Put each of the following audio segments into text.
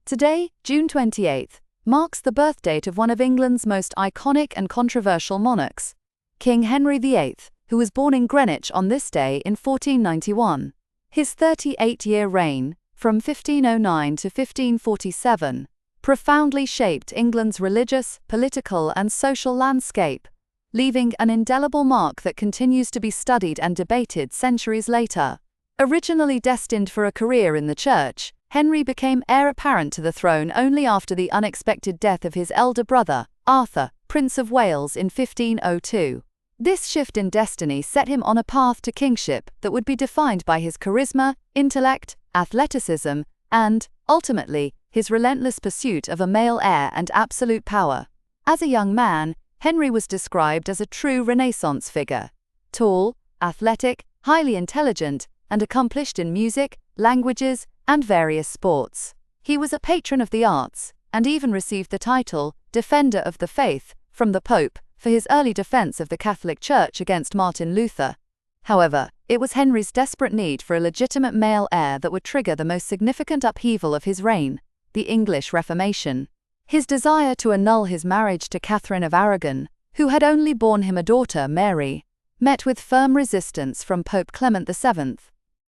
Today, June 28th, marks the birthdate of one of England's most iconic and controversial monarchs, King Henry VIII, who was born in Greenwich on this day in 1491. His 38-year reign, from 1509 to 1547, profoundly shaped England's religious, political, and social landscape, leaving an indelible mark that continues to be studied and debated centuries later. Originally destined for a career in the church, Henry became heir apparent to the throne only after the unexpected death of his elder brother, Arthur, Prince of Wales, in 1502. This shift in destiny set him on a path to kingship that would be defined by his charisma, intellect, athleticism, and, ultimately, his relentless pursuit of a male heir and absolute power. As a young man, Henry was described as a true Renaissance figure. Tall, athletic, highly intelligent, and accomplished in music, languages, and various sports. He was a patron of the arts, and even received the title Defender of the Faith from the Pope for his early defense of the Catholic Church against Martin Luther. However, it was Henry's desperate need for a legitimate male heir that would trigger the most significant upheaval of his reign, the English Reformation. His desire to annul his marriage to Catherine of Aragon, who had only borne him a daughter, Mary, met with firm resistance from Pope Clement VII.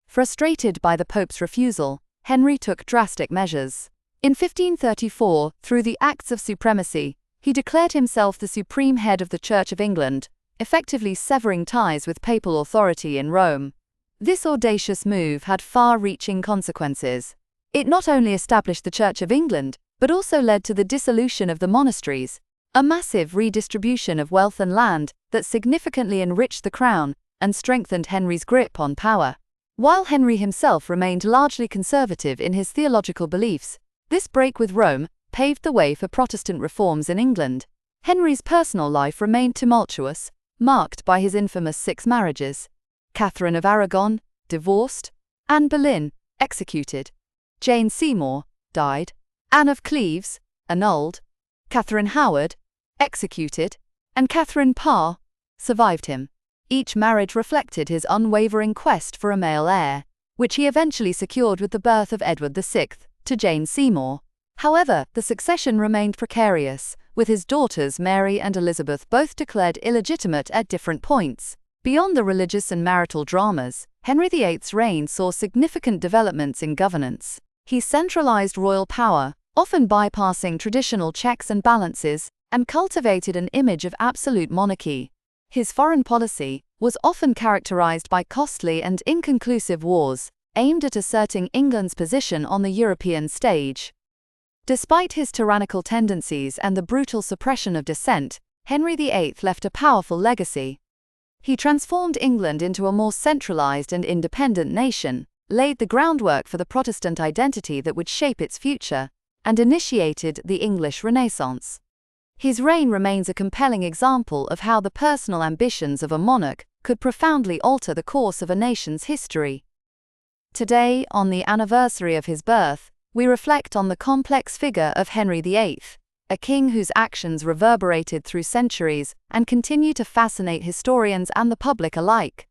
Frustrated by the Pope's refusal, Henry took drastic measures. In 1534, through the Acts of Supremacy, he declared himself the supreme head of the Church of England, effectively severing ties with papal authority in Rome. This audacious move had far-reaching consequences. It not only established the Church of England, but also led to the dissolution of the monasteries, a massive redistribution of wealth and land that significantly enriched the crown and strengthened Henry's grip on power. While Henry himself remained largely conservative in his theological beliefs, this break with Rome paved the way for Protestant reforms in England. Henry's personal life remained tumultuous, marked by his infamous 6 marriages. Catherine of Aragon, divorced; Anne Boleyn, executed; Jane Seymour, died; Anne of Cleves, annulled; Catherine Howard, executed; and Catherine Parr, survived him. Each marriage reflected his unwavering quest for a male heir, which he eventually secured with the birth of Edward VI to Jane Seymour. However, the succession remained precarious, with his daughters Mary and Elizabeth both declared illegitimate at different points. Beyond the religious and marital dramas, Henry VIII's reign saw significant developments in governance. He centralized royal power, often bypassing traditional checks and balances, and cultivated an image of absolute monarchy. His foreign policy was often characterized by costly and inconclusive wars, aimed at asserting England's position on the European stage. Despite his tyrannical tendencies and the brutal suppression of dissent, Henry VIII left a powerful legacy. He transformed England into a more centralized and independent nation, laid the groundwork for the Protestant identity that would shape its future, and initiated the English Renaissance. His reign remains a compelling example of how the personal ambitions of a monarch could profoundly alter the course of a nation's history. Today, on the anniversary of his birth, we reflect on the complex figure of Henry VIII, a king whose actions reverberated through centuries and continue to fascinate historians and the public alike.